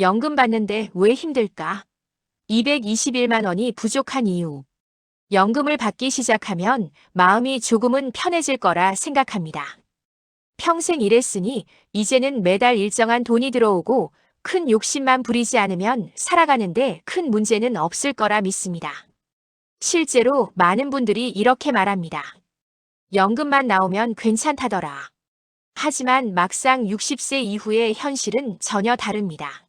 연금 받는데 왜 힘들까? 221만 원이 부족한 이유. 연금을 받기 시작하면 마음이 조금은 편해질 거라 생각합니다. 평생 일했으니 이제는 매달 일정한 돈이 들어오고 큰 욕심만 부리지 않으면 살아가는데 큰 문제는 없을 거라 믿습니다. 실제로 많은 분들이 이렇게 말합니다. 연금만 나오면 괜찮다더라. 하지만 막상 60세 이후의 현실은 전혀 다릅니다.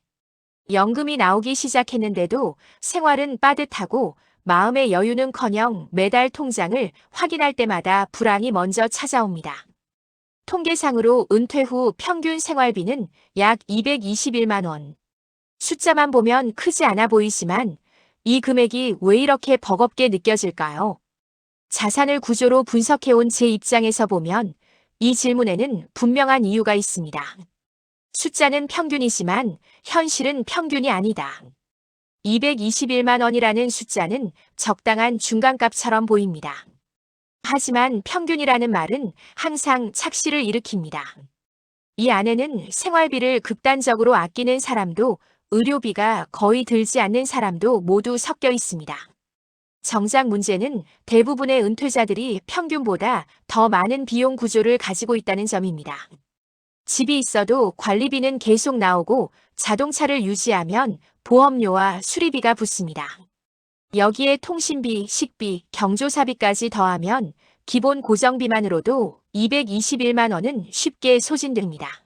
연금이 나오기 시작했는데도 생활은 빠듯하고 마음의 여유는커녕 매달 통장을 확인할 때마다 불안이 먼저 찾아옵니다. 통계상으로 은퇴 후 평균 생활비는 약 221만 원. 숫자만 보면 크지 않아 보이지만 이 금액이 왜 이렇게 버겁게 느껴질까요? 자산을 구조로 분석해온 제 입장에서 보면 이 질문에는 분명한 이유가 있습니다. 숫자는 평균이지만 현실은 평균이 아니다. 221만 원이라는 숫자는 적당한 중간값처럼 보입니다. 하지만 평균이라는 말은 항상 착시를 일으킵니다. 이 안에는 생활비를 극단적으로 아끼는 사람도 의료비가 거의 들지 않는 사람도 모두 섞여 있습니다. 정작 문제는 대부분의 은퇴자들이 평균보다 더 많은 비용 구조를 가지고 있다는 점입니다. 집이 있어도 관리비는 계속 나오고 자동차를 유지하면 보험료와 수리비가 붙습니다. 여기에 통신비, 식비, 경조사비까지 더하면 기본 고정비만으로도 221만 원은 쉽게 소진됩니다.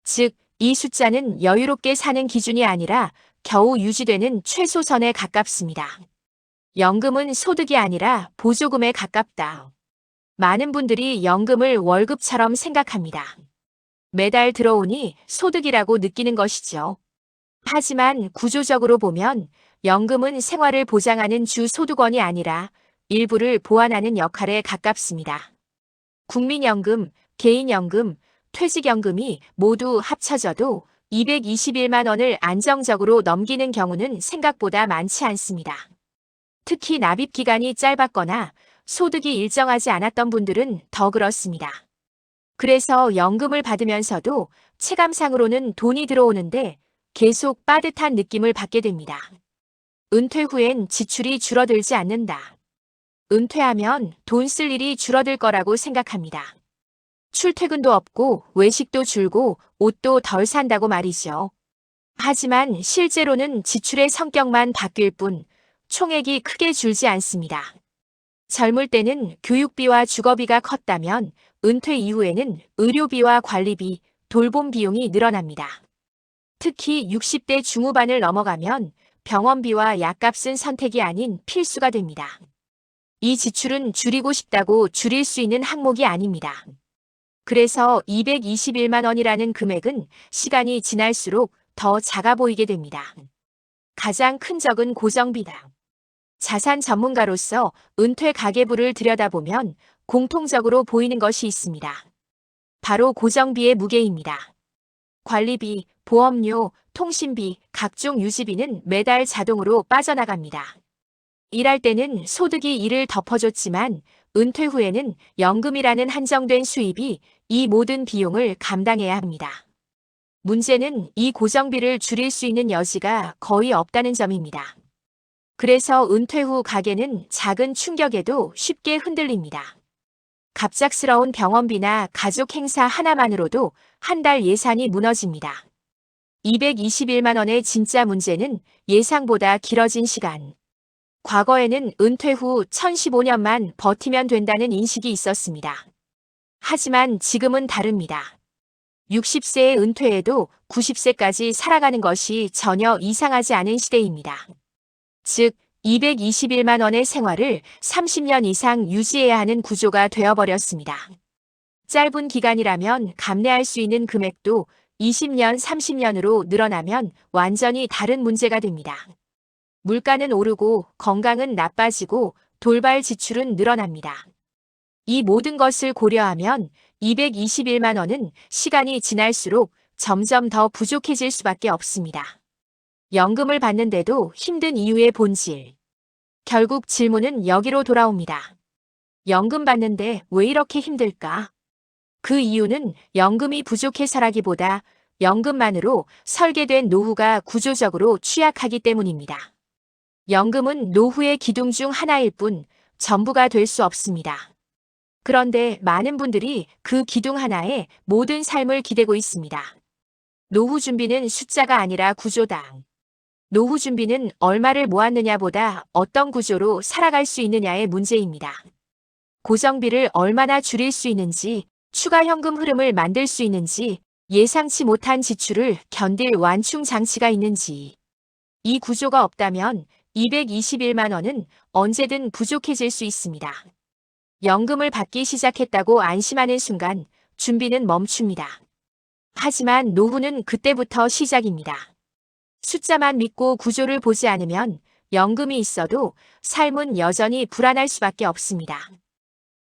즉, 이 숫자는 여유롭게 사는 기준이 아니라 겨우 유지되는 최소선에 가깝습니다. 연금은 소득이 아니라 보조금에 가깝다. 많은 분들이 연금을 월급처럼 생각합니다. 매달 들어오니 소득이라고 느끼는 것이죠. 하지만 구조적으로 보면 연금은 생활을 보장하는 주 소득원이 아니라 일부를 보완하는 역할에 가깝습니다. 국민연금, 개인연금, 퇴직연금이 모두 합쳐져도 221만 원을 안정적으로 넘기는 경우는 생각보다 많지 않습니다. 특히 납입 기간이 짧았거나 소득이 일정하지 않았던 분들은 더 그렇습니다. 그래서 연금을 받으면서도 체감상으로는 돈이 들어오는데 계속 빠듯한 느낌을 받게 됩니다. 은퇴 후엔 지출이 줄어들지 않는다. 은퇴하면 돈 쓸 일이 줄어들 거라고 생각합니다. 출퇴근도 없고 외식도 줄고 옷도 덜 산다고 말이죠. 하지만 실제로는 지출의 성격만 바뀔 뿐 총액이 크게 줄지 않습니다. 젊을 때는 교육비와 주거비가 컸다면 은퇴 이후에는 의료비와 관리비, 돌봄 비용이 늘어납니다. 특히 60대 중후반을 넘어가면 병원비와 약값은 선택이 아닌 필수가 됩니다. 이 지출은 줄이고 싶다고 줄일 수 있는 항목이 아닙니다. 그래서 221만 원이라는 금액은 시간이 지날수록 더 작아 보이게 됩니다. 가장 큰 적은 고정비다. 자산 전문가로서 은퇴 가계부를 들여다보면 공통적으로 보이는 것이 있습니다. 바로 고정비의 무게입니다. 관리비, 보험료, 통신비, 각종 유지비는 매달 자동으로 빠져나갑니다. 일할 때는 소득이 이를 덮어줬지만 은퇴 후에는 연금이라는 한정된 수입이 이 모든 비용을 감당해야 합니다. 문제는 이 고정비를 줄일 수 있는 여지가 거의 없다는 점입니다. 그래서 은퇴 후 가계는 작은 충격에도 쉽게 흔들립니다. 갑작스러운 병원비나 가족 행사 하나만으로도 한 달 예산이 무너집니다. 221만 원의 진짜 문제는 예상보다 길어진 시간. 과거에는 은퇴 후 1015년만 버티면 된다는 인식이 있었습니다. 하지만 지금은 다릅니다. 60세에 은퇴해도 90세까지 살아가는 것이 전혀 이상하지 않은 시대입니다. 즉, 221만 원의 생활을 30년 이상 유지해야 하는 구조가 되어버렸습니다. 짧은 기간이라면 감내할 수 있는 금액도 20년, 30년으로 늘어나면 완전히 다른 문제가 됩니다. 물가는 오르고 건강은 나빠지고 돌발 지출은 늘어납니다. 이 모든 것을 고려하면 221만 원은 시간이 지날수록 점점 더 부족해질 수밖에 없습니다. 연금을 받는데도 힘든 이유의 본질. 결국 질문은 여기로 돌아옵니다. 연금 받는데 왜 이렇게 힘들까? 그 이유는 연금이 부족해서라기보다 연금만으로 설계된 노후가 구조적으로 취약하기 때문입니다. 연금은 노후의 기둥 중 하나일 뿐 전부가 될 수 없습니다. 그런데 많은 분들이 그 기둥 하나에 모든 삶을 기대고 있습니다. 노후 준비는 숫자가 아니라 구조다. 노후 준비는 얼마를 모았느냐보다 어떤 구조로 살아갈 수 있느냐의 문제입니다. 고정비를 얼마나 줄일 수 있는지, 추가 현금 흐름을 만들 수 있는지, 예상치 못한 지출을 견딜 완충 장치가 있는지. 이 구조가 없다면 221만 원은 언제든 부족해질 수 있습니다. 연금을 받기 시작했다고 안심하는 순간 준비는 멈춥니다. 하지만 노후는 그때부터 시작입니다. 숫자만 믿고 구조를 보지 않으면 연금이 있어도 삶은 여전히 불안할 수밖에 없습니다.